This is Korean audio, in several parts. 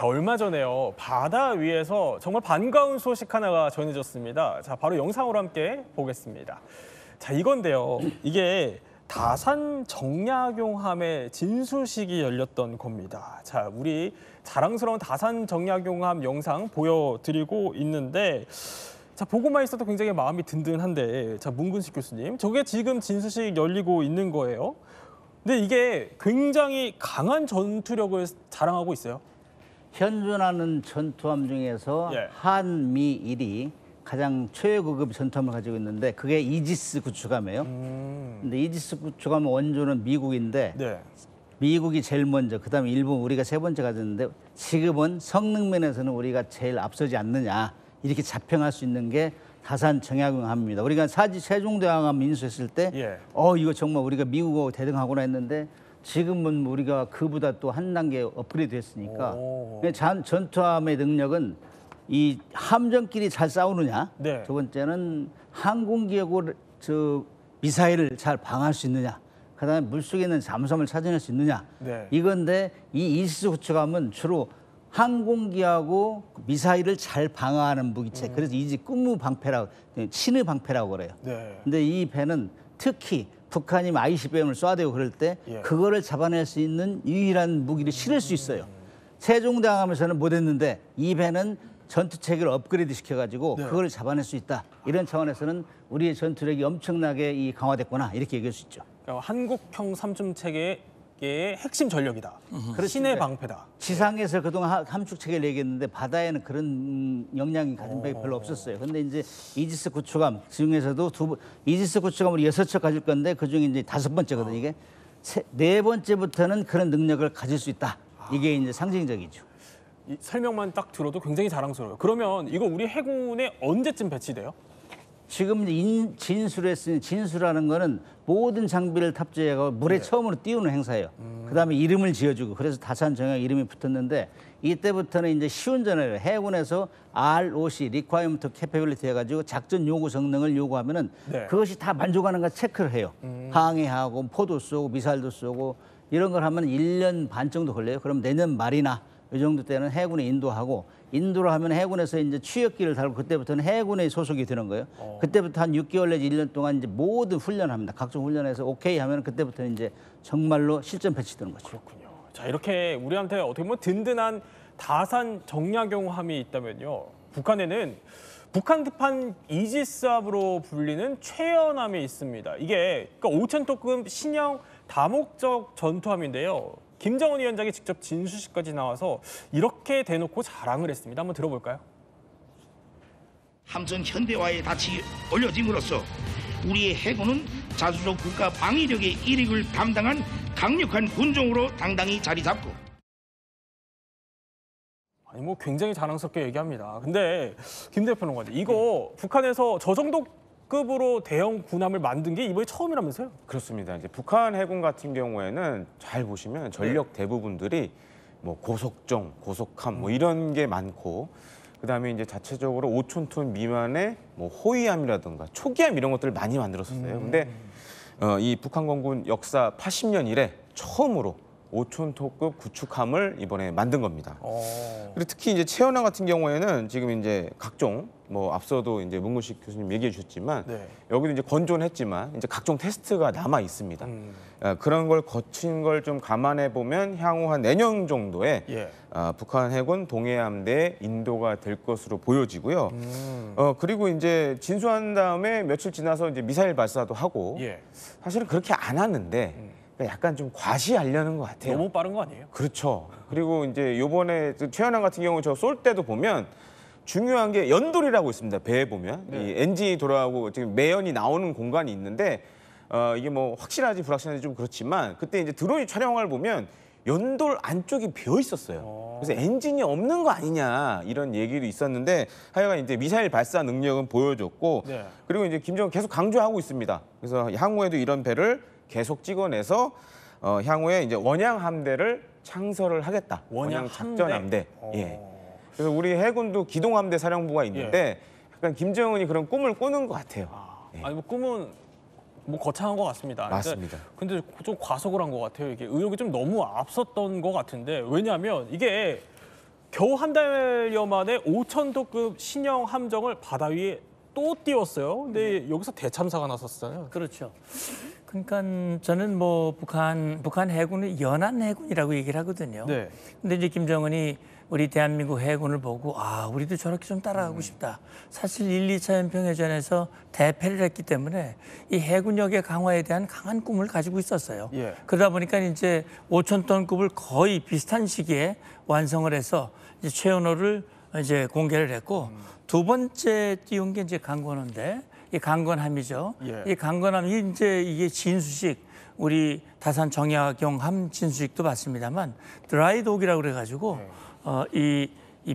자, 얼마 전에요. 바다 위에서 정말 반가운 소식 하나가 전해졌습니다. 자, 바로 영상으로 함께 보겠습니다. 자, 이건데요. 이게 다산 정약용함의 진수식이 열렸던 겁니다. 자, 우리 자랑스러운 다산 정약용함 영상 보여드리고 있는데, 자, 보고만 있어도 굉장히 마음이 든든한데, 자, 문근식 교수님, 저게 지금 진수식 열리고 있는 거예요. 근데 이게 굉장히 강한 전투력을 자랑하고 있어요. 현존하는 전투함 중에서 한미일이 가장 최고급 전투함을 가지고 있는데 그게 이지스 구축함이에요. 근데 이지스 구축함 원조는 미국인데 미국이 제일 먼저, 그다음에 일본, 우리가 세 번째 가졌는데 지금은 성능 면에서는 우리가 제일 앞서지 않느냐 이렇게 자평할 수 있는 게 다산 정약용함입니다. 우리가 세종대왕함 인수했을 때 이거 정말 우리가 미국하고 대등하구나 했는데 지금은 우리가 그보다 또 한 단계 업그레이드 됐으니까 전투함의 능력은 이 함정끼리 잘 싸우느냐, 두 번째는 항공기하고 미사일을 잘 방어할 수 있느냐, 그다음에 물속에 있는 잠수함을 찾아낼 수 있느냐, 이건데 이 이지스 구축함은 주로 항공기하고 미사일을 잘 방어하는 무기체, 그래서 이지 꿈무 방패라고, 신의 방패라고 그래요. 근데 이 배는 특히 북한이 ICBM을 쏴대고 그럴 때 그거를 잡아낼 수 있는 유일한 무기를 실을 수 있어요. 세종대왕함에서는 못했는데 이 배는 전투 체계를 업그레이드 시켜가지고 그걸 잡아낼 수 있다. 이런 차원에서는 우리의 전투력이 엄청나게 강화됐구나 이렇게 얘기할 수 있죠. 그러니까 한국형 삼중 체계의 핵심 전력이다. 신의 방패다. 지상에서 그동안 함축 체계를 얘기했는데 바다에는 그런 역량이 가진 배가 별로 없었어요. 근데 이제 이지스 구축함 중에서도 이지스 구축함을 6척 가질 건데 그 중에 이제 5번째거든요. 이게 네 번째부터는 그런 능력을 가질 수 있다. 이게 이제 상징적이죠. 이 설명만 딱 들어도 굉장히 자랑스러워요. 그러면 이거 우리 해군에 언제쯤 배치돼요? 지금 진수라는 거는 모든 장비를 탑재하고 물에 처음으로 띄우는 행사예요. 그다음에 이름을 지어주고 그래서 다산 정약 이름이 붙었는데 이때부터는 이제 시운전을 해군에서 ROC (Requirement Capability) 해가지고 작전 요구 성능을 요구하면은 그것이 다 만족하는가 체크를 해요. 항해하고 포도 쏘고 미사일도 쏘고 이런 걸 하면 1년 반 정도 걸려요. 그럼 내년 말이나 이 정도 때는 해군에 인도하고 인도를 하면 해군에서 이제 취역기를 달고 그때부터는 해군에 소속이 되는 거예요. 그때부터 한 6개월 내지 1년 동안 이제 모든 훈련을 합니다. 각종 훈련에서 오케이 하면 그때부터 이제 정말로 실전 배치되는 거죠. 그렇군요. 자, 이렇게 우리한테 어떻게 보면 든든한 다산 정약용함이 있다면요. 북한에는 북한급한 이지스함으로 불리는 최연함이 있습니다. 이게 그러니까 5,000톤급 신형 다목적 전투함인데요. 김정은 위원장이 직접 진수식까지 나와서 이렇게 대놓고 자랑을 했습니다. 한번 들어볼까요? 함선 현대화에 닻이 올려짐으로써 우리의 해군은 자주적 국가 방위력의 일익을 담당한 강력한 군종으로 당당히 자리 잡고. 아니 뭐 굉장히 자랑스럽게 얘기합니다. 근데 김 대표는 이거 북한에서 저 정도 급으로 대형 군함을 만든 게 이번이 처음이라면서요? 그렇습니다. 이제 북한 해군 같은 경우에는 잘 보시면 전력 대부분들이 뭐 고속정, 고속함 뭐 이런 게 많고 그다음에 이제 자체적으로 5,000톤 미만의 뭐 호위함이라든가 초기함 이런 것들을 많이 만들었었어요. 근데 이 북한 공군 역사 80년 이래 처음으로 5,000톤급 구축함을 이번에 만든 겁니다. 그리고 특히 이제 최연함 같은 경우에는 지금 이제 각종 뭐 앞서도 이제 문근식 교수님 얘기해 주셨지만 여기도 이제 건조는 했지만 이제 각종 테스트가 남아 있습니다. 그런 걸 거친 걸 좀 감안해 보면 향후 한 내년 정도에 북한 해군 동해함대에 인도가 될 것으로 보여지고요. 그리고 이제 진수한 다음에 며칠 지나서 이제 미사일 발사도 하고 사실은 그렇게 안 하는데. 약간 좀 과시하려는 것 같아요. 너무 빠른 거 아니에요? 그렇죠. 그리고 이제 요번에 최연함 같은 경우 저 쏠 때도 보면 중요한 게 연돌이라고 있습니다. 배에 보면 이 엔진이 돌아가고 지금 매연이 나오는 공간이 있는데 이게 뭐 확실하지 불확실한지 좀 그렇지만 그때 이제 드론이 촬영을 보면 연돌 안쪽이 비어 있었어요. 그래서 엔진이 없는 거 아니냐 이런 얘기도 있었는데 하여간 이제 미사일 발사 능력은 보여줬고 그리고 이제 김정은 계속 강조하고 있습니다. 그래서 향후에도 이런 배를 계속 찍어내서 향후에 이제 원양 함대를 창설을 하겠다. 원양 작전 함대. 그래서 우리 해군도 기동 함대 사령부가 있는데 약간 김정은이 그런 꿈을 꾸는 것 같아요. 아니 뭐 꿈은 뭐 거창한 것 같습니다. 맞습니다. 근데 좀 과속을 한 것 같아요. 이게 의욕이 좀 너무 앞섰던 것 같은데 왜냐하면 이게 겨우 한 달여 만에 5,000톤급 신형 함정을 바다 위에 또 띄웠어요. 근데 여기서 대참사가 났었잖아요. 그렇죠. 그러니까 저는 뭐 북한 해군은 연안 해군이라고 얘기를 하거든요. 네. 근데 이제 김정은이 우리 대한민국 해군을 보고 우리도 저렇게 좀 따라가고 싶다. 사실 1, 2차 연평해전에서 대패를 했기 때문에 이 해군력의 강화에 대한 강한 꿈을 가지고 있었어요. 예. 그러다 보니까 이제 5,000톤급을 거의 비슷한 시기에 완성을 해서 이제 최연호를 이제 공개를 했고 두 번째 띄운 게 이제 강건호인데 이 강건함이죠. 예. 이 강건함이 이제 이게 진수식 우리 다산 정약용함 진수식도 봤습니다만 드라이독이라고 그래가지고 이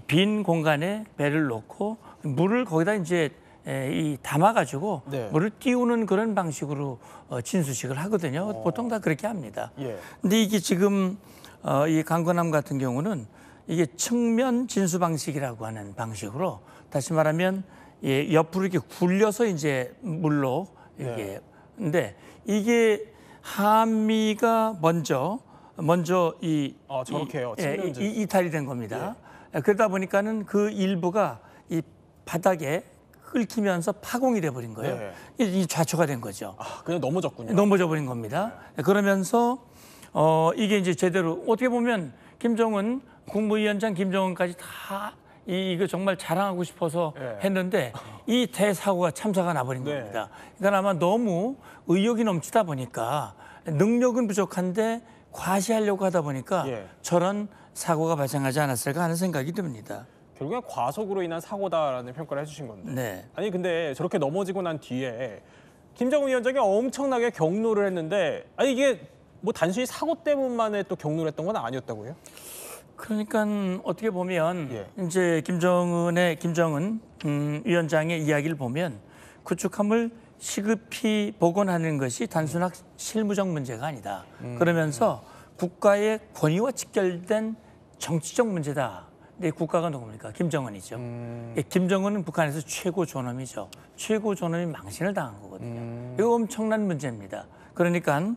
빈 공간에 배를 놓고 물을 거기다 이제 이 담아가지고 네. 물을 띄우는 그런 방식으로 진수식을 하거든요. 보통 다 그렇게 합니다. 예. 근데 이게 지금 이 강건함 같은 경우는 이게 측면 진수 방식이라고 하는 방식으로 다시 말하면 옆으로 이렇게 굴려서 이제 물로 이게 근데 이게 한미가 먼저 이 저렇게요. 이탈이 된 겁니다. 그러다 보니까는 그 일부가 이 바닥에 끓기면서 파공이 돼 버린 거예요. 이 좌초가 된 거죠. 그냥 넘어졌군요. 넘어져 버린 겁니다. 그러면서 이게 이제 제대로 어떻게 보면 김정은 국무위원장 김정은까지 다 이거 정말 자랑하고 싶어서 했는데 이 대사고가 참사가 나버린 겁니다. 그러니까 아마 너무 의욕이 넘치다 보니까 능력은 부족한데 과시하려고 하다 보니까 저런 사고가 발생하지 않았을까 하는 생각이 듭니다. 결국엔 과속으로 인한 사고다라는 평가를 해주신 건데. 네. 아니 근데 저렇게 넘어지고 난 뒤에 김정은 위원장이 엄청나게 격노를 했는데 아니 이게 뭐 단순히 사고 때문만에 또 격노를 했던 건 아니었다고요? 그러니까 어떻게 보면 이제 김정은 위원장의 이야기를 보면 구축함을 시급히 복원하는 것이 단순한 실무적 문제가 아니다. 그러면서 국가의 권위와 직결된 정치적 문제다. 근데 국가가 누굽니까? 김정은이죠. 김정은은 북한에서 최고 존엄이죠. 최고 존엄이 망신을 당한 거거든요. 이거 엄청난 문제입니다. 그러니까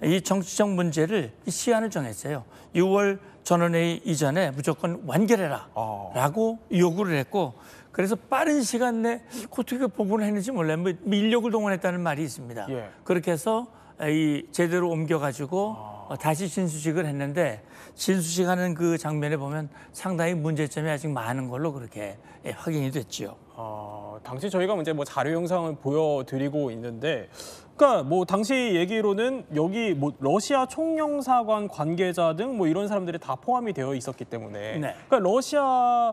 이 정치적 문제를 시한을 정했어요. 6월 전원회의 이전에 무조건 완결해라 라고 요구를 했고 그래서 빠른 시간 내에 어떻게 복원을 했는지 몰라요. 뭐 인력을 동원했다는 말이 있습니다. 그렇게 해서 이 제대로 옮겨가지고 다시 진수식을 했는데 진수식하는 그 장면에 보면 상당히 문제점이 아직 많은 걸로 그렇게 확인이 됐죠. 당시 저희가 이제 뭐 자료 영상을 보여드리고 있는데, 그러니까 뭐 당시 얘기로는 여기 뭐 러시아 총영사관 관계자 등 뭐 이런 사람들이 다 포함이 되어 있었기 때문에, 그러니까 러시아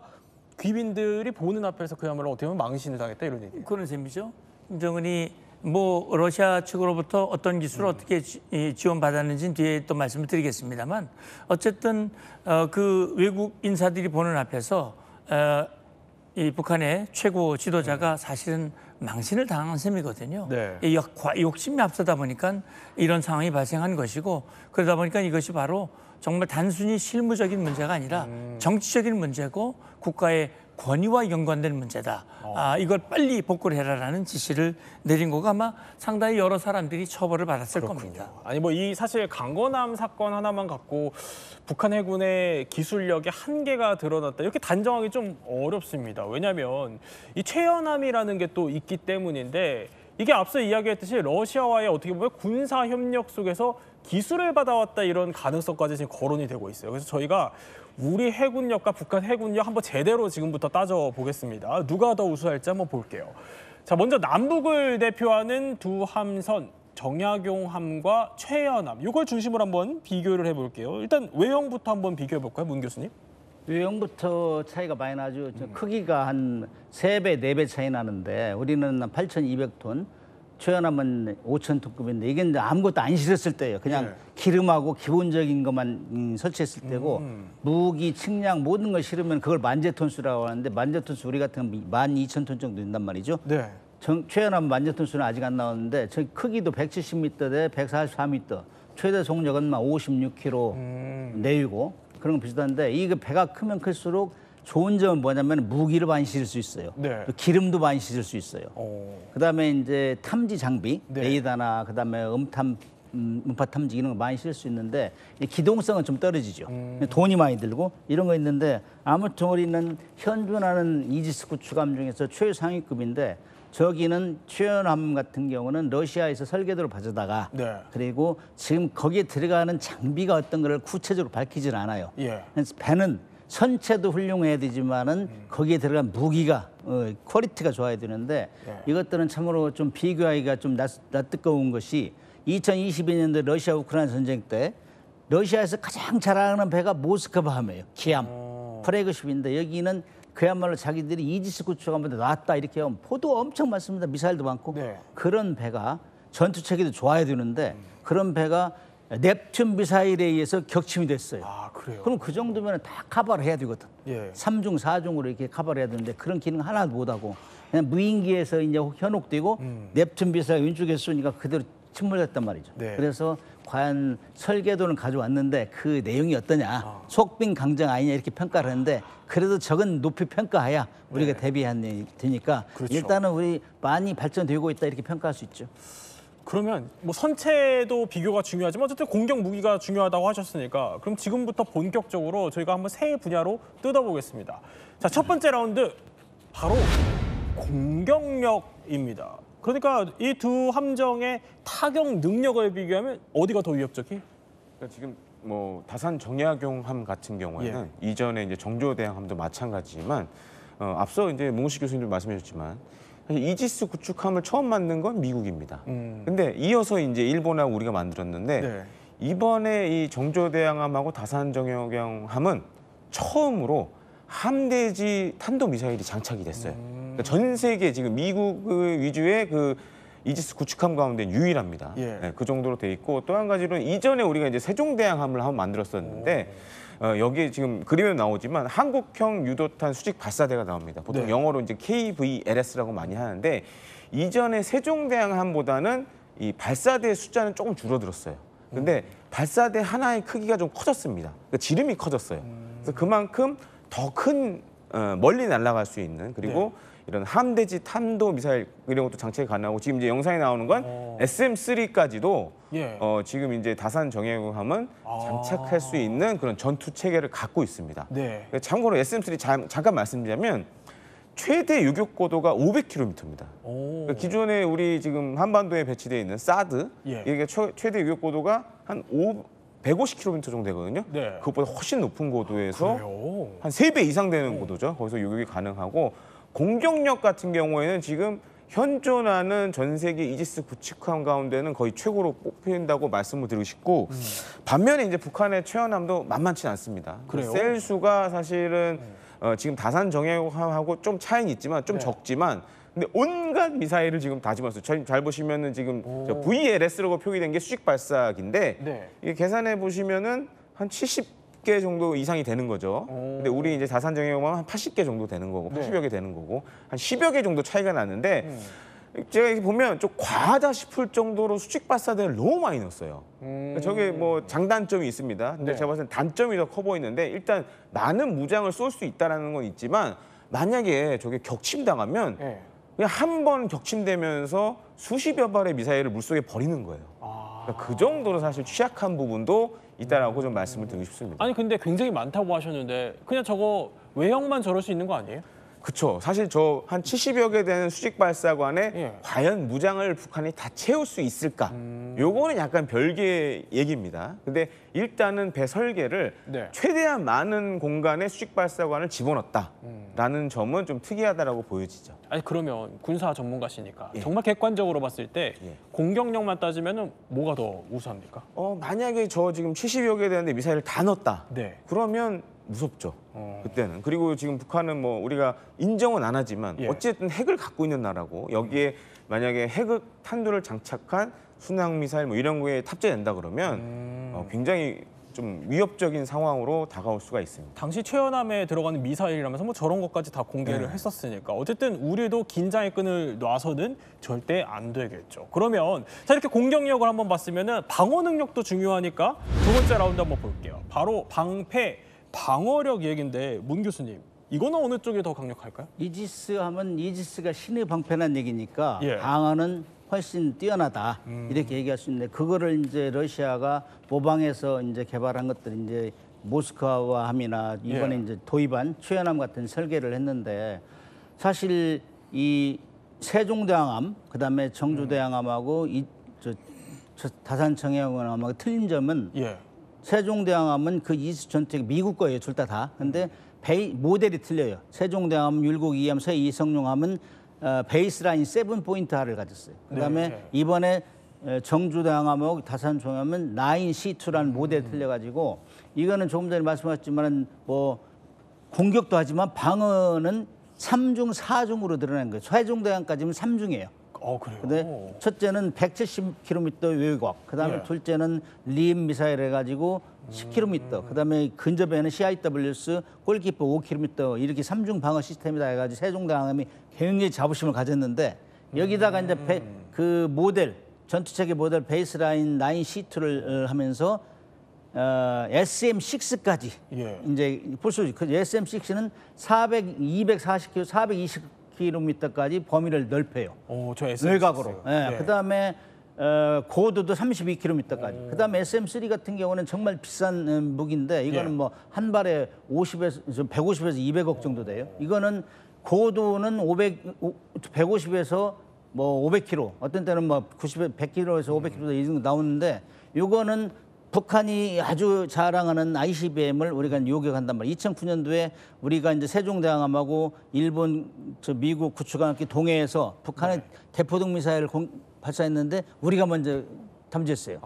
귀빈들이 보는 앞에서 그야말로 어떻게 보면 망신을 당했다 이런 얘기예요. 그런 셈이죠. 김정은이 뭐 러시아 측으로부터 어떤 기술을 어떻게 지원받았는지는 뒤에 또 말씀을 드리겠습니다만 어쨌든 그 외국 인사들이 보는 앞에서 이 북한의 최고 지도자가 사실은 망신을 당한 셈이거든요. 이 욕심이 앞서다 보니까 이런 상황이 발생한 것이고 그러다 보니까 이것이 바로 정말 단순히 실무적인 문제가 아니라 정치적인 문제고 국가의 권위와 연관된 문제다. 이걸 빨리 복구를 해라라는 지시를 내린 거가 아마 상당히 여러 사람들이 처벌을 받았을 겁니다. 아니 뭐 이 사실 강건함 사건 하나만 갖고 북한 해군의 기술력의 한계가 드러났다 이렇게 단정하기 좀 어렵습니다. 왜냐하면 이 최연함이라는 게 또 있기 때문인데 이게 앞서 이야기했듯이 러시아와의 어떻게 보면 군사 협력 속에서 기술을 받아왔다 이런 가능성까지 지금 거론이 되고 있어요. 그래서 저희가 우리 해군력과 북한 해군력 한번 제대로 지금부터 따져보겠습니다. 누가 더 우수할지 한번 볼게요. 자, 먼저 남북을 대표하는 두 함선 정약용함과 최연함 이걸 중심으로 한번 비교를 해볼게요. 일단 외형부터 한번 비교해볼까요, 문 교수님? 외형부터 차이가 많이 나죠. 크기가 한 3배, 4배 차이 나는데 우리는 8,200톤, 최연함은 5,000톤급인데 이게 이제 아무것도 안 실었을 때예요. 그냥 기름하고 기본적인 것만 설치했을 때고 무기, 측량 모든 걸 실으면 그걸 만제톤수라고 하는데 만제톤수 우리 같은 건 12,000톤 정도 된단 말이죠. 최연함 만제톤수는 아직 안 나왔는데 저 크기도 170m 대 144m, 최대 속력은 56km 내외고 그런 거 비슷한데 이게 배가 크면 클수록 좋은 점은 뭐냐면 무기를 많이 실을 수 있어요. 또 기름도 많이 실을 수 있어요. 그다음에 이제 탐지 장비, 레이더나 그다음에 음탐 문파 탐지 이런 거 많이 쓸 수 있는데 이 기동성은 좀 떨어지죠. 돈이 많이 들고 이런 거 있는데 아무튼 우리는 현존하는 이지스 구축함 중에서 최상위급인데 저기는 최연함 같은 경우는 러시아에서 설계도를 받아다가 네. 그리고 지금 거기에 들어가는 장비가 어떤 거를 구체적으로 밝히질 않아요. 예. 그래서 배는 선체도 훌륭해야 되지만은 거기에 들어간 무기가 퀄리티가 좋아야 되는데 이것들은 참으로 좀 비교하기가 좀 낯뜨거운 것이 2022년도 러시아 우크라이나 전쟁 때 러시아에서 가장 자랑하는 배가 모스크바함이에요. 기함, 프레그십인데 여기는 그야말로 자기들이 이지스 구축함보다 낫다 이렇게 하면 포도 엄청 많습니다. 미사일도 많고 네. 그런 배가 전투 체계도 좋아야 되는데 그런 배가 넵튠 미사일에 의해서 격침이 됐어요. 아, 그래요? 그럼 그 정도면 다 커버를 해야 되거든. 예. 3중, 4중으로 이렇게 커버를 해야 되는데 그런 기능 하나도 못하고 그냥 무인기에서 이제 현혹되고 넵튠 미사일 왼쪽에서 쏘니까 그대로 침몰됐단 말이죠. 네. 그래서 과연 설계도는 가져왔는데 그 내용이 어떠냐, 속빈 강정 아니냐 이렇게 평가를 하는데 그래도 적은 높이 평가해야 우리가 대비해야 되니까 그렇죠. 일단은 우리 많이 발전되고 있다 이렇게 평가할 수 있죠. 그러면 뭐 선체도 비교가 중요하지만 어쨌든 공격 무기가 중요하다고 하셨으니까 그럼 지금부터 본격적으로 저희가 한번 세 분야로 뜯어보겠습니다. 자, 첫 번째 라운드 바로 공격력입니다. 그러니까 이 두 함정의 타격 능력을 비교하면 어디가 더 위협적이? 그러니까 지금 뭐 다산 정약용함 같은 경우에는 이전에 이제 정조대왕함도 마찬가지지만 앞서 이제 몽식 교수님도 말씀해주셨지만 사실 이지스 구축함을 처음 만든 건 미국입니다. 근데 이어서 이제 일본하고 우리가 만들었는데 네. 이번에 이 정조대왕함하고 다산 정약용함은 처음으로 함대지 탄도 미사일이 장착이 됐어요. 그러니까 전 세계 지금 미국 위주의 그 이지스 구축함 가운데 유일합니다. 예. 네, 그 정도로 돼 있고 또 한 가지로는 이전에 우리가 이제 세종대왕함을 한번 만들었었는데 여기에 지금 그림에 나오지만 한국형 유도탄 수직 발사대가 나옵니다. 보통 네. 영어로 이제 KVLS라고 많이 하는데 이전에 세종대왕함보다는 이 발사대 숫자는 조금 줄어들었어요. 근데 발사대 하나의 크기가 좀 커졌습니다. 그러니까 지름이 커졌어요. 그래서 그만큼 더 큰 멀리 날아갈 수 있는 그리고 이런 함대지 탄도 미사일 이런 것도 장착이 가능하고 지금 이제 영상에 나오는 건 SM-3까지도 예. 지금 이제 다산 정약용함은 장착할 수 있는 그런 전투 체계를 갖고 있습니다. 네. 참고로 SM-3 잠깐 말씀드리자면 최대 유격 고도가 500km입니다. 오. 기존에 우리 지금 한반도에 배치되어 있는 사드 예. 이게 최대 유격 고도가 한 150km 정도 되거든요. 네. 그것보다 훨씬 높은 고도에서 그래요? 한 3배 이상 되는 고도죠. 거기서 유격이 가능하고 공격력 같은 경우에는 지금 현존하는 전 세계 이지스 구축함 가운데는 거의 최고로 뽑힌다고 말씀을 드리고 싶고 반면에 이제 북한의 최연함도 만만치 않습니다. 그래요? 셀 수가 사실은 지금 다산 정약용함하고 좀 차이는 있지만 좀 적지만 근데 온갖 미사일을 지금 다 집어넣었어요. 잘 보시면은 지금 저 VLS라고 표기된 게 수직 발사기인데 네. 이게 계산해 보시면은 한 70개 정도 이상이 되는 거죠. 근데 우리 이제 다산 정약용함은 한 80개 정도 되는 거고, 80여 개 되는 거고, 한 10여 개 정도 차이가 나는데 제가 이렇게 보면 좀 과하다 싶을 정도로 수직 발사대를 너무 많이 넣었어요. 저게 뭐 장단점이 있습니다. 근데 네. 제가 봤을 땐 단점이 더 커 보이는데 일단 많은 무장을 쏠 수 있다는 건 있지만 만약에 저게 격침당하면 네. 그냥 한 번 격침되면서 수십여 발의 미사일을 물속에 버리는 거예요. 그러니까 그 정도로 사실 취약한 부분도 있다라고 좀 말씀을 드리고 싶습니다. 아니 근데 굉장히 많다고 하셨는데 그냥 저거 외형만 저럴 수 있는 거 아니에요? 그렇죠. 사실 저 한 70여 개 되는 수직 발사관에 예. 과연 무장을 북한이 다 채울 수 있을까? 요거는 약간 별개의 얘기입니다. 근데 일단은 배 설계를 네. 최대한 많은 공간에 수직 발사관을 집어넣었다라는 점은 좀 특이하다라고 보여지죠. 아니 그러면 군사 전문가시니까 예. 정말 객관적으로 봤을 때 예. 공격력만 따지면은 뭐가 더 우수합니까? 만약에 저 지금 70여 개 되는데 미사일을 다 넣었다. 네. 그러면 무섭죠. 그때는. 그리고 지금 북한은 뭐 우리가 인정은 안 하지만 예. 어쨌든 핵을 갖고 있는 나라고 여기에 만약에 핵 탄두를 장착한 순항 미사일 뭐 이런 거에 탑재된다 그러면 굉장히 좀 위협적인 상황으로 다가올 수가 있습니다. 당시 최연함에 들어가는 미사일이라면서 뭐 저런 것까지 다 공개를 네. 했었으니까 어쨌든 우리도 긴장의 끈을 놔서는 절대 안 되겠죠. 그러면 자 이렇게 공격력을 한번 봤으면은 방어 능력도 중요하니까 두 번째 라운드 한번 볼게요. 바로 방패 방어력 얘기인데 문 교수님 이거는 어느 쪽이 더 강력할까요? 이지스 하면 이지스가 신의 방패란 얘기니까 예. 방어는 훨씬 뛰어나다 이렇게 얘기할 수 있는데 그거를 이제 러시아가 모방해서 이제 개발한 것들이 이제 모스크바와 함이나 이번에 예. 이제 도입한 최연함 같은 설계를 했는데 사실 이 세종대왕함 그다음에 정주대왕함하고 저 다산 정예함하고 틀린 점은 예. 세종대왕함은 그 이지스 전투기 미국 거예요, 둘 다. 근데 모델이 틀려요. 세종대왕함, 율곡 2함, 새 이성룡함은 베이스라인 7포인트하를 가졌어요. 그다음에 네. 이번에 정주대왕함하고 다산 정예함은 9C2라는 모델이 틀려가지고 이거는 조금 전에 말씀하셨지만 뭐 공격도 하지만 방어는 3중, 4중으로 드러난 거예요. 세종대왕까지는 3중이에요. 그래요. 근데 첫째는 170km 외곽, 그다음에 예. 둘째는 리임 미사일 해가지고 10km, 그다음에 근접에는 CIWS 골키퍼 5km 이렇게 3중 방어 시스템이다 해가지고 세종대왕함이 굉장히 자부심을 가졌는데 여기다가 이제 그 모델 전투체계 모델 베이스라인 9C2를 하면서 SM6까지 예. 이제 볼 수 있죠. 그 SM6는 240km, 420km까지 범위를 넓혀요. 저 SM 외곽으로. 있어요. 예. 그다음에 고도도 32km까지. 그다음에 SM3 같은 경우는 정말 비싼 무기인데 이거는 예. 뭐 한 발에 150에서 200억 정도 돼요. 이거는 고도는 150에서 뭐 500km, 어떤 때는 뭐 100km에서 500km 이 정도 나오는데 이거는 북한이 아주 자랑하는 ICBM을 우리가 요격한단 말이에요. 2009년도에 우리가 이제 세종대왕함하고 일본, 미국 구축함 동해에서 북한의 대포동 미사일을 발사했는데 우리가 먼저 탐지했어요.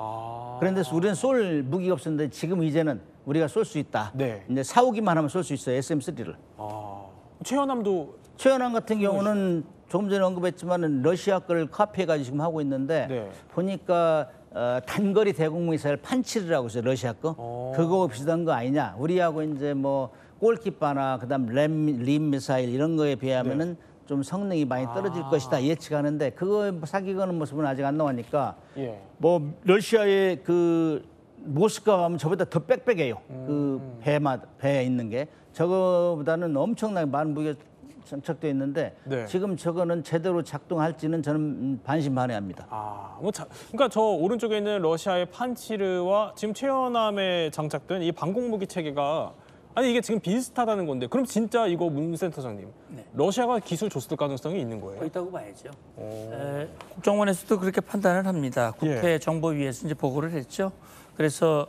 그런데 우리는 쏠 무기가 없었는데 지금 이제는 우리가 쏠 수 있다. 네. 이제 사오기만 하면 쏠 수 있어요. SM3를. 최연함도 최연함 같은 경우는 조금 전에 언급했지만 러시아 걸 카피해가지고 지금 하고 있는데 네. 보니까 단거리 대공 미사일 판치르라고 있어요. 러시아 거. 그거 비슷한 거 아니냐. 우리하고 이제 뭐 골키파나 그다음 림 미사일 이런 거에 비하면은 좀 성능이 많이 떨어질 것이다 예측하는데 그거 사기거는 모습은 아직 안 나오니까 예. 뭐 러시아의 그 모스크바 하면 저보다 더 빽빽해요. 그 배에 있는 게 저거보다는 엄청나게 많은 무기가 장착되어 있는데 네. 지금 저거는 제대로 작동할지는 저는 반신반의합니다. 그러니까 저 오른쪽에 있는 러시아의 판치르와 지금 최연함에 장착된 이 방공무기 체계가 아니 이게 지금 비슷하다는 건데 그럼 진짜 이거 문 센터장님 러시아가 기술 줬을 가능성이 있는 거예요? 있다고 봐야죠. 국정원에서도 그렇게 판단을 합니다. 국회 정보위에서 이제 보고를 했죠. 그래서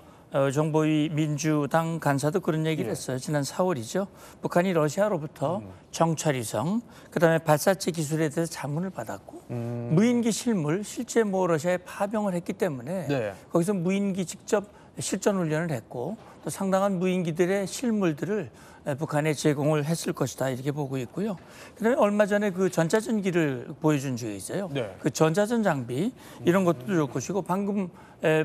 정보위 민주당 간사도 그런 얘기를 했어요. 지난 4월이죠. 북한이 러시아로부터 정찰위성, 그다음에 발사체 기술에 대해서 자문을 받았고 무인기 실물, 실제 뭐 러시아에 파병을 했기 때문에 네. 거기서 무인기 직접 실전 훈련을 했고 또 상당한 무인기들의 실물들을 북한에 제공을 했을 것이다 이렇게 보고 있고요. 그다음에 얼마 전에 그 전자전기를 보여준 적이 있어요. 네. 그 전자전 장비 이런 것도 좋을 것이고 방금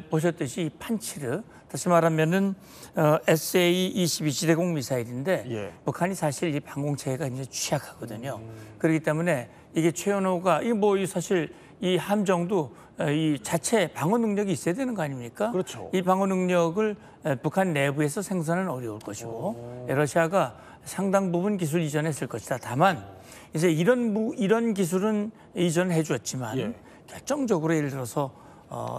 보셨듯이 판치르 다시 말하면은 SA-22 지대공 미사일인데 예. 북한이 사실 이 방공체계가 굉장히 취약하거든요. 그렇기 때문에 이게 최연호가 이 사실 이 함정도 이 자체 방어 능력이 있어야 되는 거 아닙니까? 그렇죠. 이 방어 능력을 북한 내부에서 생산은 어려울 것이고 러시아가 상당 부분 기술 이전했을 것이다. 다만 이제 이런 기술은 이전해 줬지만 예. 결정적으로 예를 들어서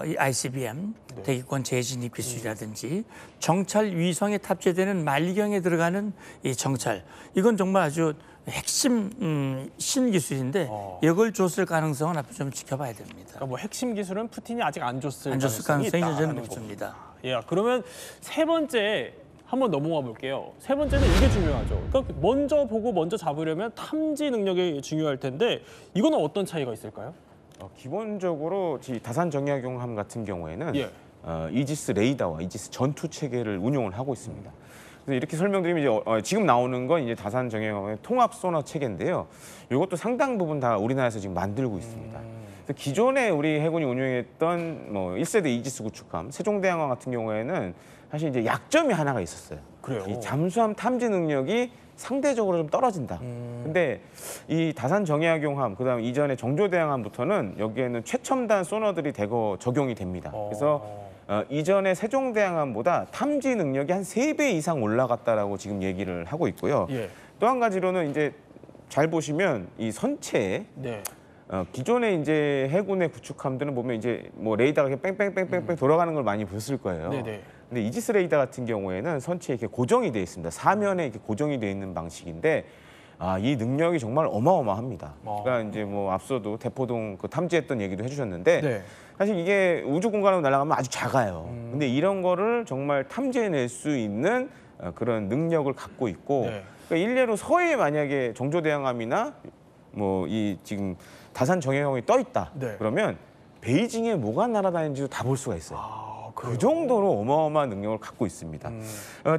이 ICBM 대기권 재진입 기술이라든지 정찰 위성에 탑재되는 말경에 들어가는 이 정찰 이건 정말 아주 핵심 신기술인데 이걸 줬을 가능성은 앞으로 좀 지켜봐야 됩니다. 그러니까 뭐 핵심 기술은 푸틴이 아직 안 줬을 가능성이 있다는 저는 거고. 높습니다. 예, 그러면 세 번째 한번 넘어가 볼게요. 세 번째는 이게 중요하죠. 그러니까 먼저 보고 먼저 잡으려면 탐지 능력이 중요할 텐데 이거는 어떤 차이가 있을까요? 기본적으로 다산 정약용함 같은 경우에는 예. 이지스 레이더와 이지스 전투 체계를 운용을 하고 있습니다. 그래서 이렇게 설명드리면 이제 지금 나오는 건 이제 다산 정약용함의 통합 소나 체계인데요. 이것도 상당 부분 다 우리나라에서 지금 만들고 있습니다. 그래서 기존에 우리 해군이 운용했던 뭐 1세대 이지스 구축함, 세종대왕함 같은 경우에는 사실 이제 약점이 하나가 있었어요. 그래요? 이 잠수함 탐지 능력이 상대적으로 좀 떨어진다. 근데 이 다산 정약용함, 그다음 이전에 정조대왕함부터는 여기에는 최첨단 소너들이 대거 적용이 됩니다. 그래서 이전에 세종대왕함보다 탐지 능력이 한 3배 이상 올라갔다라고 지금 얘기를 하고 있고요. 예. 또 한 가지로는 이제 잘 보시면 이 선체에 네. 기존의 이제 해군의 구축함들은 보면 이제 뭐 레이더가 이렇게 뺑뺑뺑뺑뺑 돌아가는 걸 많이 보셨을 거예요. 네네. 근데 이지스 레이더 같은 경우에는 선체에 이렇게 고정이 돼 있습니다. 사면에 이렇게 고정이 돼 있는 방식인데 이 능력이 정말 어마어마합니다. 그러니까 이제 뭐 앞서도 대포동 그 탐지했던 얘기도 해주셨는데 네. 사실 이게 우주 공간으로 날아가면 아주 작아요. 근데 이런 거를 정말 탐지해낼 수 있는 그런 능력을 갖고 있고 네. 그러니까 일례로 서해에 만약에 정조대왕함이나 뭐 이 지금 다산 정예형이 떠 있다. 네. 그러면 베이징에 뭐가 날아다니는지도 다 볼 수가 있어요. 그래요? 그 정도로 어마어마한 능력을 갖고 있습니다.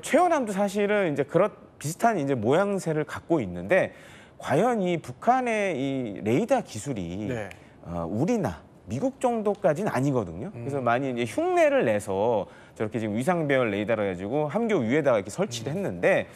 최연함도 사실은 이제 그런 비슷한 이제 모양새를 갖고 있는데 과연 이 북한의 이 레이더 기술이 네. 우리나 미국 정도까지는 아니거든요. 그래서 많이 이제 흉내를 내서 저렇게 지금 위상 배열 레이더를 가지고 함교 위에다가 이렇게 설치를 했는데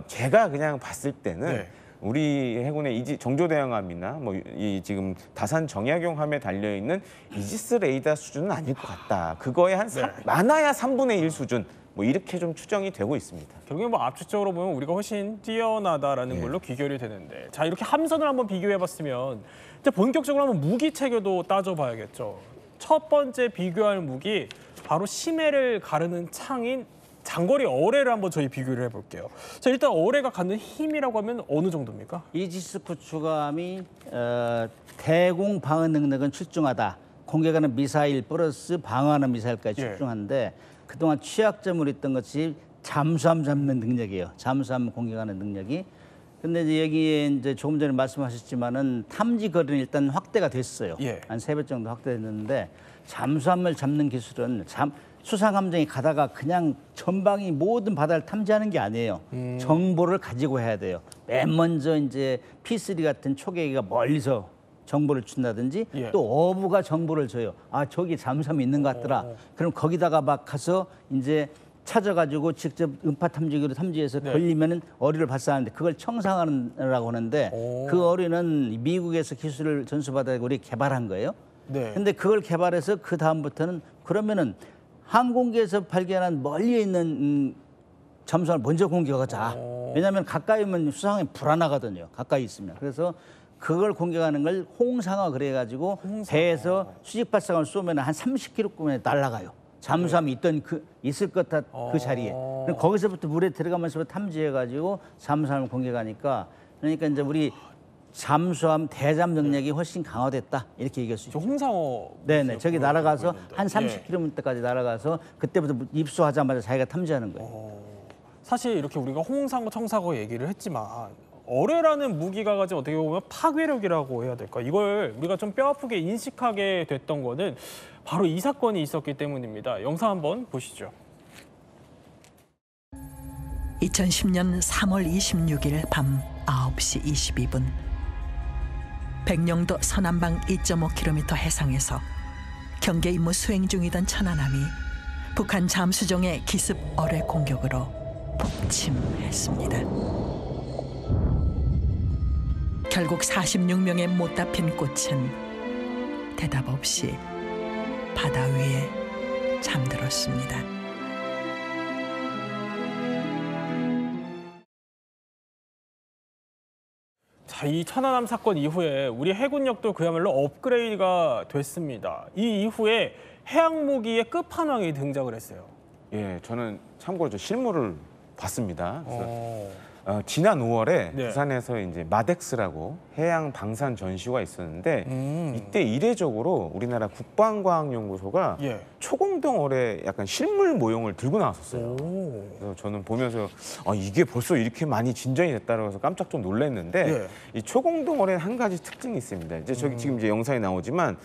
제가 그냥 봤을 때는 네. 우리 해군의 정조대왕함이나 뭐 이 지금 다산 정약용함에 달려 있는 이지스 레이더 수준은 아닐 것 같다. 그거에 한 네. 많아야 3분의 1 수준. 뭐 이렇게 좀 추정이 되고 있습니다. 결국에 뭐 압축적으로 보면 우리가 훨씬 뛰어나다라는 걸로 귀결이 되는데, 자 이렇게 함선을 한번 비교해봤으면 이제 본격적으로 한번 무기 체계도 따져봐야겠죠. 첫 번째 비교할 무기 바로 심해를 가르는 창인 장거리 어뢰를 한번 저희 비교를 해볼게요. 자 일단 어뢰가 갖는 힘이라고 하면 어느 정도입니까? 이지스 구축함이 대공 방어 능력은 출중하다. 공격하는 미사일 플러스 방어하는 미사일까지 예. 출중한데 그동안 취약점으로 있던 것이 잠수함 잡는 능력이에요. 잠수함 공격하는 능력이. 근데 이제 여기에 이제 조금 전에 말씀하셨지만은 탐지 거리는 일단 확대가 됐어요. 예. 한 3배 정도 확대됐는데 잠수함을 잡는 기술은 수상함정이 가다가 그냥 전방이 모든 바다를 탐지하는 게 아니에요. 정보를 가지고 해야 돼요. 맨 먼저 이제 P3 같은 초계기가 멀리서 정보를 준다든지 예. 또 어부가 정보를 줘요. 아 저기 잠수함이 있는 것 같더라. 그럼 거기다가 막 가서 이제 찾아가지고 직접 음파 탐지기로 탐지해서 네. 걸리면은 어뢰를 발사하는데 그걸 청상하라고 하는데 그 어뢰는 미국에서 기술을 전수받아 우리 개발한 거예요. 네. 근데 그걸 개발해서 그 다음부터는 그러면은 항공기에서 발견한 멀리 있는 잠수함을 먼저 공격하자. 왜냐하면 가까이면 수상이 불안하거든요. 가까이 있으면. 그래서 그걸 공격하는 걸 홍상어 그래가지고 배에서 수직 발사관을 쏘면 한 30km쯤에 날아가요. 잠수함이 있던 있을 것 같은 그 자리에. 그럼 거기서부터 물에 들어가면서 탐지해가지고 잠수함을 공격하니까 그러니까 이제 우리 잠수함 대잠 능력이 훨씬 강화됐다 이렇게 얘기할 수 있죠. 저 홍상어. 네네 저기 날아가서 한 예. 30km까지 날아가서 그때부터 입수하자마자 자기가 탐지하는 거예요. 사실 이렇게 우리가 홍상어, 청상어 얘기를 했지만 어뢰라는 무기가 가진 어떻게 보면 파괴력이라고 해야 될까? 이걸 우리가 좀 뼈아프게 인식하게 됐던 거는 바로 이 사건이 있었기 때문입니다. 영상 한번 보시죠. 2010년 3월 26일 밤 9시 22분 백령도 서남방 2.5km 해상에서 경계 임무 수행 중이던 천안함이 북한 잠수정의 기습 어뢰 공격으로 폭침했습니다. 결국 46명의 못 다 핀 꽃은 대답 없이 바다 위에 잠들었습니다. 자, 이 천안함 사건 이후에 우리 해군력도 그야말로 업그레이드가 됐습니다. 이 이후에 해양 무기의 끝판왕이 등장을 했어요. 예, 저는 참고로 저 실물을 봤습니다. 그래서 지난 5월에 네. 부산에서 이제 마덱스라고 해양 방산 전시회가 있었는데 이때 이례적으로 우리나라 국방과학연구소가 예. 초공동 어뢰 약간 실물 모형을 들고 나왔었어요. 그래서 저는 보면서 이게 벌써 이렇게 많이 진전이 됐다고 해서 깜짝 좀 놀랐는데 예. 이 초공동 어뢰는 한 가지 특징이 있습니다. 이제 저기 지금 이제 영상에 나오지만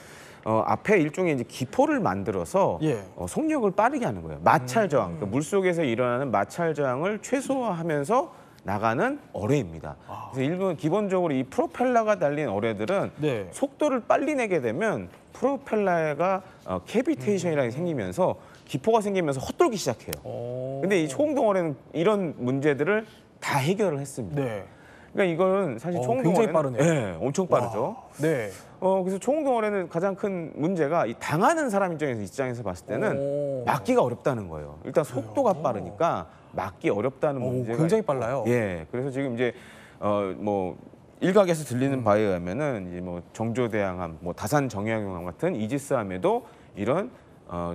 앞에 일종의 이제 기포를 만들어서 예. 속력을 빠르게 하는 거예요. 마찰 저항, 그러니까 물속에서 일어나는 마찰 저항을 최소화하면서 나가는 어뢰입니다. 그래서 일본 기본적으로 이 프로펠러가 달린 어뢰들은 네. 속도를 빨리 내게 되면 프로펠러가 캐비테이션이라는 게 생기면서 기포가 생기면서 헛돌기 시작해요. 근데 이 초공동 어뢰는 이런 문제들을 다 해결을 했습니다. 네. 그러니까 이거는 사실 초공동 굉장히 어뢰는 빠르네요. 네, 엄청 빠르죠. 와, 네. 그래서 초공동 어뢰는 가장 큰 문제가 이 당하는 사람 입장에서 봤을 때는 막기가 어렵다는 거예요. 일단 속도가 빠르니까 막기 어렵다는 문제가 굉장히 있고. 빨라요. 예, 그래서 지금 이제 뭐 일각에서 들리는 바에 의하면은 이제 뭐 정조대왕함, 뭐 다산 정약용함 같은 이지스함에도 이런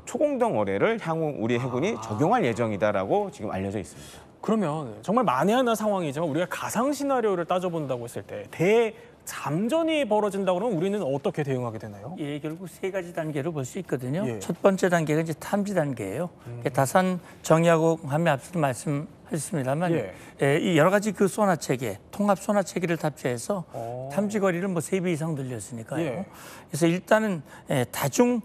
초공동 어뢰를 향후 우리 해군이 적용할 예정이다라고 지금 알려져 있습니다. 그러면 정말 만에 하나 상황이지만 우리가 가상 시나리오를 따져본다고 했을 때 대잠전이 벌어진다고 그러면 우리는 어떻게 대응하게 되나요? 예, 결국 세 가지 단계로 볼 수 있거든요. 예. 첫 번째 단계가 이제 탐지 단계예요. 다산 정약용함에 앞서도 말씀하셨습니다만 이 여러 가지 그 소나 체계, 통합 소나 체계를 탑재해서 탐지 거리를 뭐 3배 이상 늘렸으니까요. 예. 그래서 일단은 다층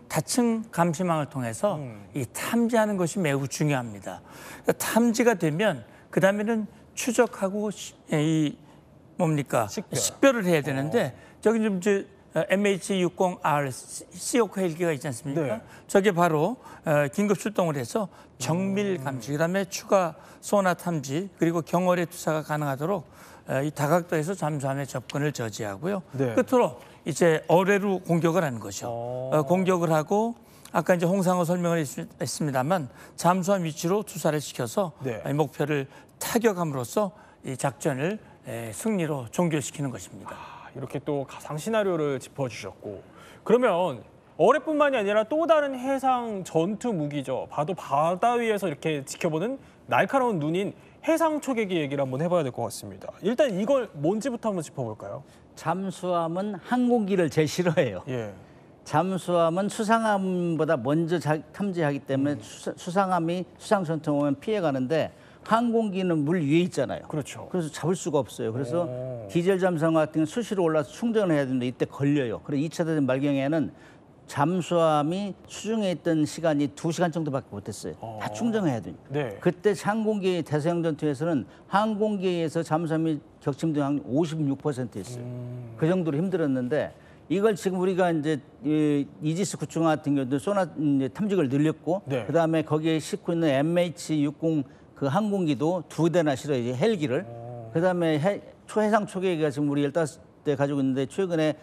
감시망을 통해서 이 탐지하는 것이 매우 중요합니다. 그러니까 탐지가 되면 그 다음에는 추적하고 이 뭡니까 식별을 해야 되는데 저기 좀 이제 MH-60R C호크 헬기가 있지 않습니까? 네. 저게 바로 긴급 출동을 해서 정밀 감시, 그다음에 추가 소나 탐지 그리고 경어뢰 투사가 가능하도록 이 다각도에서 잠수함의 접근을 저지하고요. 네. 끝으로 이제 어뢰로 공격을 하는 거죠. 공격을 하고 아까 이제 홍상호 설명을 했습니다만 잠수함 위치로 투사를 시켜서 네. 이 목표를 타격함으로써 이 작전을 승리로 종결시키는 것입니다. 이렇게 또 가상 시나리오를 짚어주셨고 그러면 어뢰뿐만이 아니라 또 다른 해상 전투 무기죠. 바다 위에서 이렇게 지켜보는 날카로운 눈인 해상 초계기 얘기를 한번 해봐야 될 것 같습니다. 일단 이걸 뭔지부터 한번 짚어볼까요? 잠수함은 항공기를 제일 싫어해요. 예. 잠수함은 수상함보다 먼저 탐지하기 때문에 수상함이 수상 전투 오면 피해가는데 항공기는 물 위에 있잖아요. 그렇죠. 그래서 잡을 수가 없어요. 그래서 디젤 잠수함 같은 경우는 수시로 올라서 충전을 해야 되는데 이때 걸려요. 그리고 2차 대전 말경에는 잠수함이 수중에 있던 시간이 2시간 정도밖에 못했어요. 다 충전해야 돼요. 네. 그때 항공기 대서양 전투에서는 항공기에서 잠수함이 격침된 확률이 56%였어요. 그 정도로 힘들었는데 이걸 지금 우리가 이제 이지스 구축 같은 경우도 소나 이제 탐지기를 늘렸고 네. 그다음에 거기에 싣고 있는 MH-60 그 항공기도 2대나 실어요. 이제 헬기를. 그다음에 초해상 초계기가 지금 우리 15대 가지고 있는데 최근에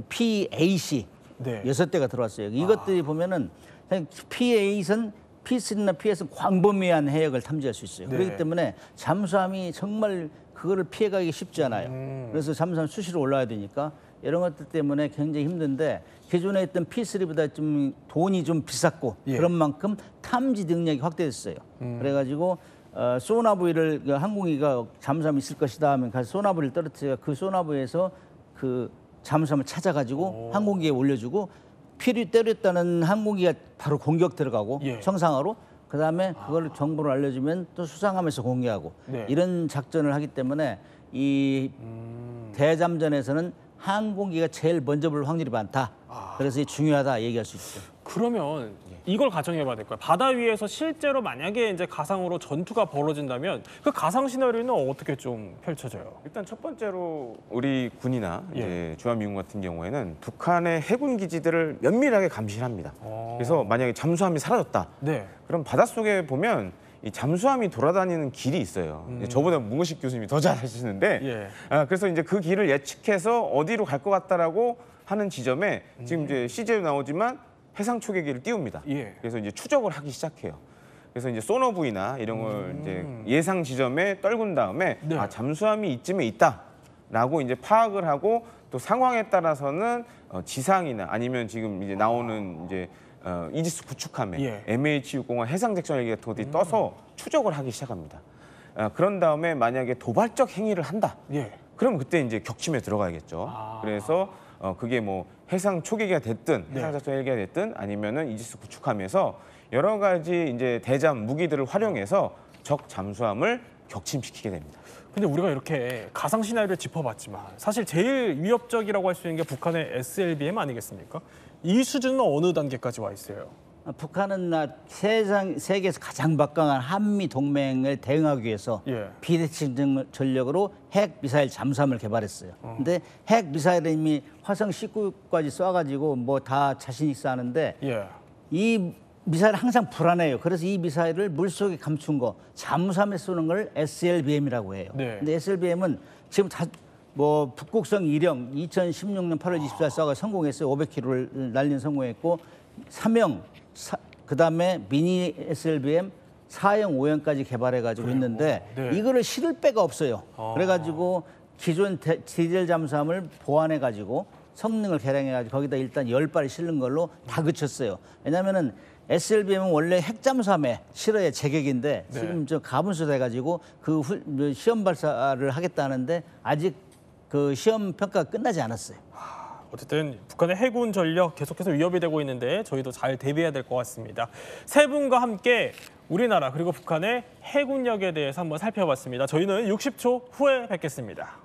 P-8이 네. 6대가 들어왔어요. 이것들이 보면은 P-8은 P-3나 P-8은 광범위한 해역을 탐지할 수 있어요. 네. 그렇기 때문에 잠수함이 정말 그거를 피해가기 쉽지 않아요. 그래서 잠수함 수시로 올라야 되니까 이런 것들 때문에 굉장히 힘든데 기존에 있던 P3보다 좀 돈이 좀 비쌌고 예. 그런 만큼 탐지 능력이 확대됐어요. 그래가지고 소나부위를 항공기가 잠수함이 있을 것이다 하면 가서 소나부위를 떨어뜨려 그 소나부위에서 그 잠수함을 찾아가지고 항공기에 올려주고 피를 때렸다는 항공기가 바로 공격 들어가고 예. 청상하로 그다음에 그걸 정보를 알려주면 또 수상함에서 공격하고 네. 이런 작전을 하기 때문에 이 대잠전에서는 항공기가 제일 먼저 볼 확률이 많다. 그래서 이게 중요하다 얘기할 수 있죠. 그러면 이걸 가정해봐야 될 거예요. 바다 위에서 실제로 만약에 이제 가상으로 전투가 벌어진다면 그 가상 시나리오는 어떻게 좀 펼쳐져요? 일단 첫 번째로 우리 군이나 예. 이제 주한미군 같은 경우에는 북한의 해군 기지들을 면밀하게 감시를 합니다. 그래서 만약에 잠수함이 사라졌다. 네. 그럼 바닷속에 보면 이 잠수함이 돌아다니는 길이 있어요. 저보다 문근식 교수님이 더 잘 아시는데 예. 그래서 이제 그 길을 예측해서 어디로 갈 것 같다라고 하는 지점에 지금 이제 CJ로 나오지만 해상 초계기를 띄웁니다. 예. 그래서 이제 추적을 하기 시작해요. 그래서 이제 소너부이나 이런 걸 이제 예상 지점에 떨군 다음에 네. 아, 잠수함이 이쯤에 있다라고 이제 파악을 하고 또 상황에 따라서는 지상이나 아니면 지금 이제 나오는 이제 이지스 구축함에 예. MH-60 해상 섹션 헬기 같은 것들이 떠서 추적을 하기 시작합니다. 그런 다음에 만약에 도발적 행위를 한다. 예. 그럼 그때 이제 격침에 들어가야겠죠. 그래서 그게 뭐 해상 초계기가 됐든 네. 해상 작전 헬기가 됐든 아니면은 이지스 구축함에서 여러 가지 이제 대잠 무기들을 활용해서 적 잠수함을 격침시키게 됩니다. 근데 우리가 이렇게 가상 시나리오를 짚어봤지만 사실 제일 위협적이라고 할 수 있는 게 북한의 SLBM 아니겠습니까? 이 수준은 어느 단계까지 와 있어요? 북한은 세계에서 가장 막강한 한미 동맹을 대응하기 위해서 예. 비대칭 전력으로 핵 미사일 잠수함을 개발했어요. 근데 핵 미사일은 이미 화성 19까지 쏴가지고 뭐 다 자신 있어 하는데 예. 이 미사일은 항상 불안해요. 그래서 이 미사일을 물속에 감춘 거 잠수함에 쏘는 걸 SLBM이라고 해요. 네. 근데 SLBM은 지금 뭐 북극성 1형 2016년 8월 24일 쏴가 성공했어요. 500km를 날린 성공했고 삼형 그다음에 미니 SLBM 4형, 5형까지 개발해가지고 있는데 네. 이거를 실을 데가 없어요. 그래가지고 기존 디젤 잠수함을 보완해가지고 성능을 개량해가지고 거기다 일단 10발이 실는 걸로 다 그쳤어요. 왜냐하면은 SLBM은 원래 핵잠수함에 실어야 제격인데 지금 저 가분수 돼가지고 그 시험 발사를 하겠다는데 아직 그 시험 평가가 끝나지 않았어요. 어쨌든 북한의 해군 전력 계속해서 위협이 되고 있는데 저희도 잘 대비해야 될 것 같습니다. 세 분과 함께 우리나라 그리고 북한의 해군력에 대해서 한번 살펴봤습니다. 저희는 60초 후에 뵙겠습니다.